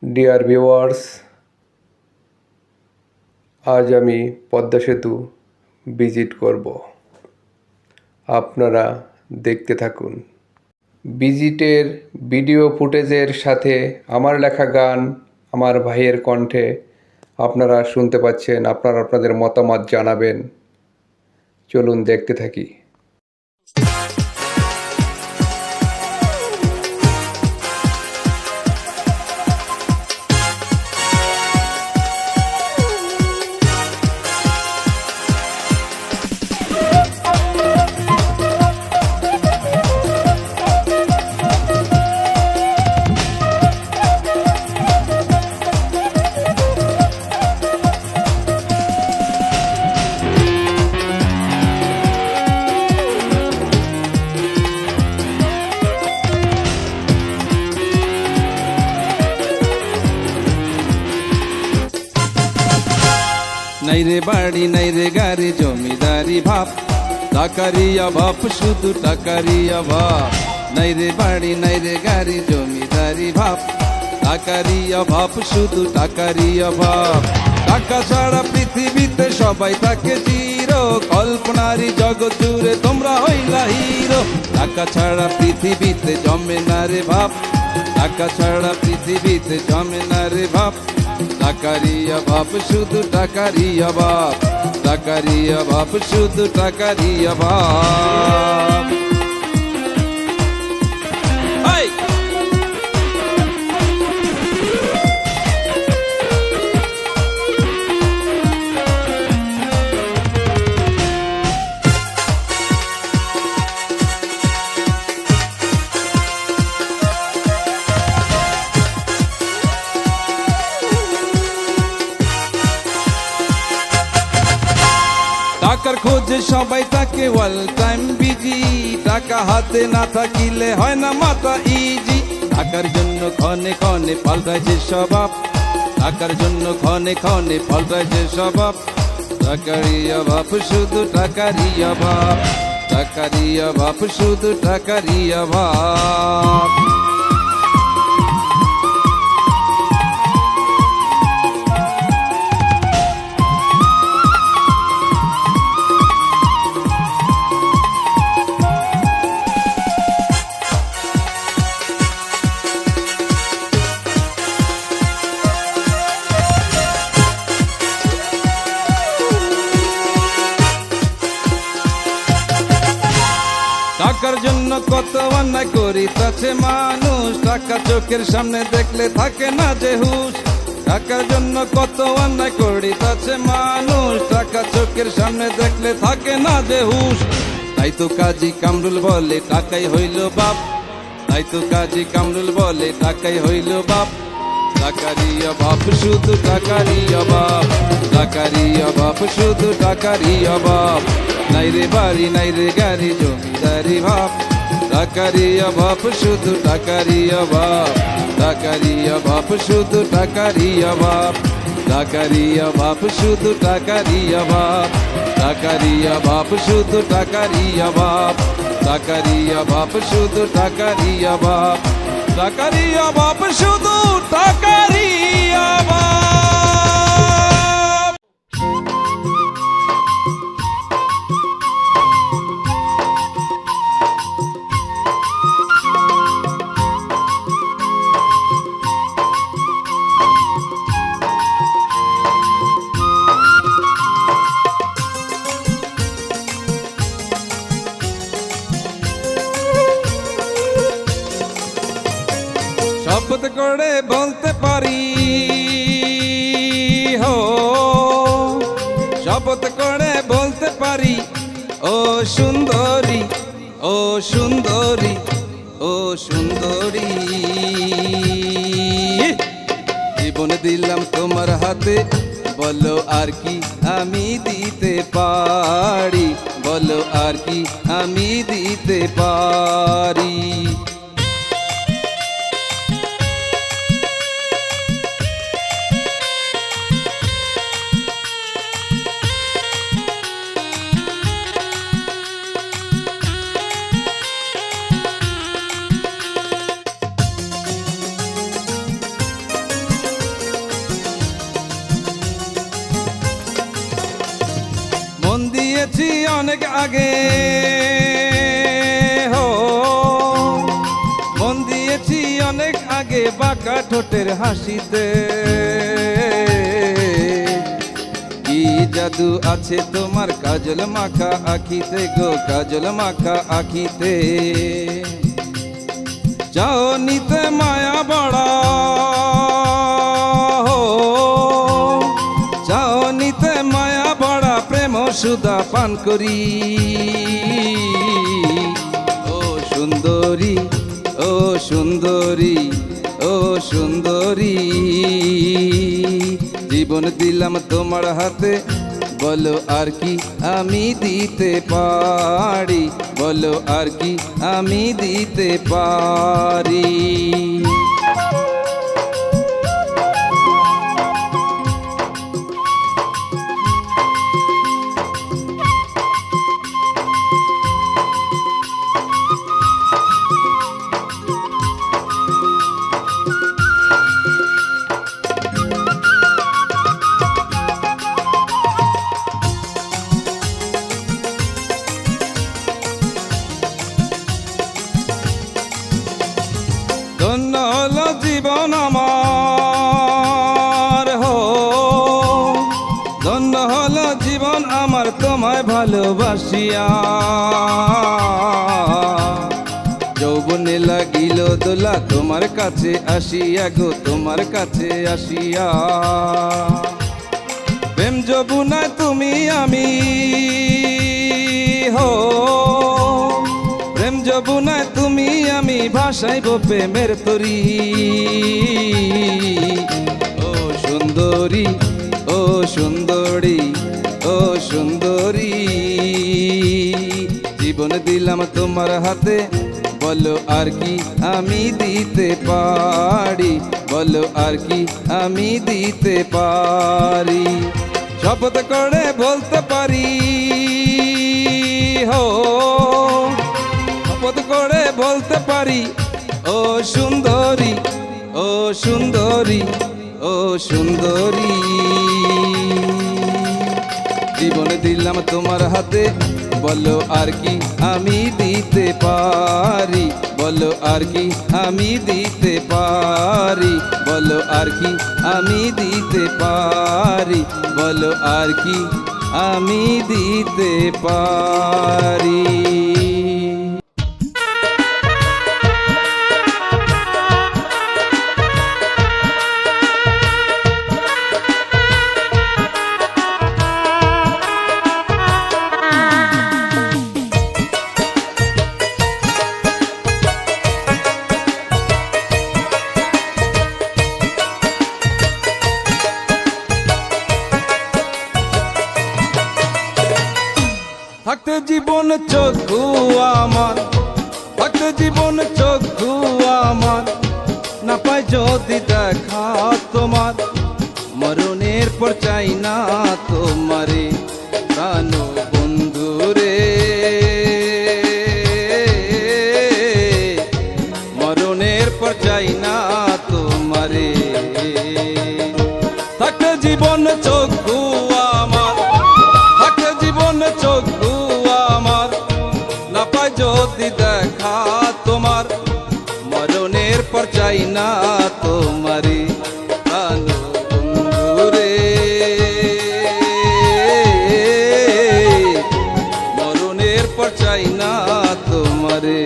Dear viewers, আজ আমি পদ্মা সেতু ভিজিট করব। আপনারা দেখতে থাকুন। ভিজিটের ভিডিও ফুটেজের সাথে আমার লেখা গান আমার ভাইয়ের কণ্ঠে আপনারা শুনতে পাচ্ছেন। আপনারা আপনাদের মতামত জানাবেন। চলুন দেখতে থাকি। নাইরে বাড়ি নাইরে গাড়ি জমিদারি ভাব, টাকারি অভাব, শুধু টাকারি অভাব। নাইরে বাড়ি নাইরে গাড়ি জমিদারি ভাব, টাকারি অভাব, শুধু টাকারি অভাব। টাকা ছাড়া পৃথিবীতে সবাই থাকে জিরো, কল্পনারি জগৎ জুড়ে তোমরা হইলা হিরো। টাকা ছাড়া পৃথিবীতে জমে না রে ভাব, টাকা ছাড়া পৃথিবীতে জমে না রে ভাব। টাকারি অভাব, শুধু টাকারি অভাব, টাকারি অভাব, শুধু টাকারি অভাব। টাকার খোঁজে সবাই থাকে অল টাইম বিজি, টাকা হাতে না থাকিলে হয় না মাথা ইজি। টাকার জন্য ক্ষণে ক্ষণে পাল্টাইছে স্বভাব, টাকার জন্য ক্ষণে ক্ষণে পাল্টাইছে স্বভাব। টাকারি অভাব, শুধু টাকারি অভাব, টাকারি অভাব, শুধু টাকারি অভাব। টাকার জন্য কত অন্যায় করিতেছে মানুষ, টাকা চোখের সামনে দেখলে থাকে না যে হুঁশ। টাকার জন্য কত অন্যায় করিতেছে মানুষ, টাকা চোখের সামনে দেখলে থাকে না যে হুঁশ। তাই তো কাজী কামরুল বলে টাকাই হইল বাপ, তাই তো কাজী কামরুল বলে টাকাই হইল বাপ। টাকারি অভাব, শুধু টাকারি অভাব, টাকারি অভাব, শুধু টাকারি অভাব। নাইরে বাড়ি নাইরে গাড়ি জমিদারি ভাব, টাকারি অভাব, শুধু টাকারি অভাব, টাকারি অভাব, শুধু টাকারি অভাব, টাকারি অভাব, শুধু টাকারি অভাব, টাকারি অভাব, শুধু টাকারি অভাব, টাকারি অভাব, শুধু টাকারি অভাব, টাকারি অভাব, শুধু টাকারি অভাব। শপথ করে বলতে পারি হো, শপথ করে বলতে পারি ও সুন্দরী, ও সুন্দরী, ও সুন্দরী। জীবন দিলাম তোমার হাতে, বলো আর কি আমি দিতে পারি, বলো আর কি আমি দিতে পারি। অনেক আগে, হো মন দিয়েছি অনেক আগে বাঁকা ঠোঁটের হাসিতে। কি জাদু আছে তোমার কাজল মাখা আখিতে গো, কাজল মাখা আখিতে। যাও নিতে মায়া বড়া, যাও নিতে মায়া বড়া প্রেম সুধা পান করি। ও সুন্দরী, ও সুন্দরী, ও সুন্দরী, জীবন দিলাম তোমার হাতে, বলো আর কি আমি দিতে পারি, বলো আর কি আমি দিতে পারি। ধন্য হলো জীবন আমার, হো ধন্য হলো জীবন আমার তোমায় ভালোবাসিয়া। যৌবনে লাগিল দোলা তোমার কাছে আসিয়া গো, তোমার কাছে আসিয়া। প্রেম যমুনায় তুমি আমি, হো প্রেম যমুনায় তুমি আমি ভাসাইব প্রেমের তরী। ও সুন্দরী, ও সুন্দরী, ও সুন্দরী, জীবন দিলাম তোমার হাতে, বলো আর কি আমি দিতে পারি, বলো আর কি আমি দিতে পারি। শপথ করে বলতে পারি, হো শপথ করে বলতে পারি, ও সুন্দরী, ও সুন্দরী, ও সুন্দরী, জীবন দিলাম তোমার হাতে, বলো আর কি আমি দিতে পারি, বলো আর কি আমি দিতে পারি, বলো আর কি আমি দিতে পারি, বলো আর কি আমি দিতে পারি। থাকতে জীবন চক্ষু আমার, থাকতে জীবন চক্ষু আমার, না পাই যদি দেখা তোমার, মরণের পর চাই না তোমারে প্রাণ বন্ধু রে। মরণের পর চাই না তোমারে। থাকতে জীবন চক্ষু আমার, থাকতে জীবন চক্ষু আমার, না পাই যদি দেখা তোমার, মরণের পর চাই না তোমারে প্রাণ বন্ধু রে। মরণের পর চাই না তোমারে।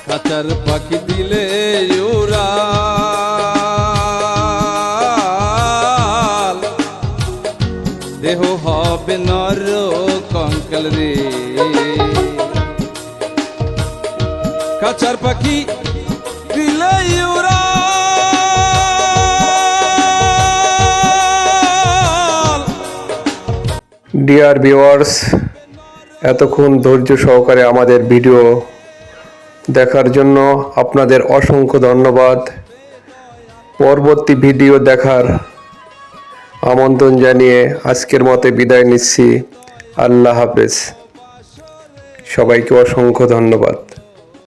খাঁচার পাখি দিলে উড়াল, দেহ হবে নর কঙ্কাল রে। খাঁচার পাখি ডিয়ার ভিউয়ার্স, এতক্ষণ ধৈর্য সহকারে আমাদের ভিডিও দেখার জন্য আপনাদের অসংখ্য ধন্যবাদ। পরবর্তী ভিডিও দেখার আমন্ত্রণ জানিয়ে আজকের মতে বিদায় নিচ্ছি। আল্লাহ হাফেজ। সবাইকে অসংখ্য ধন্যবাদ।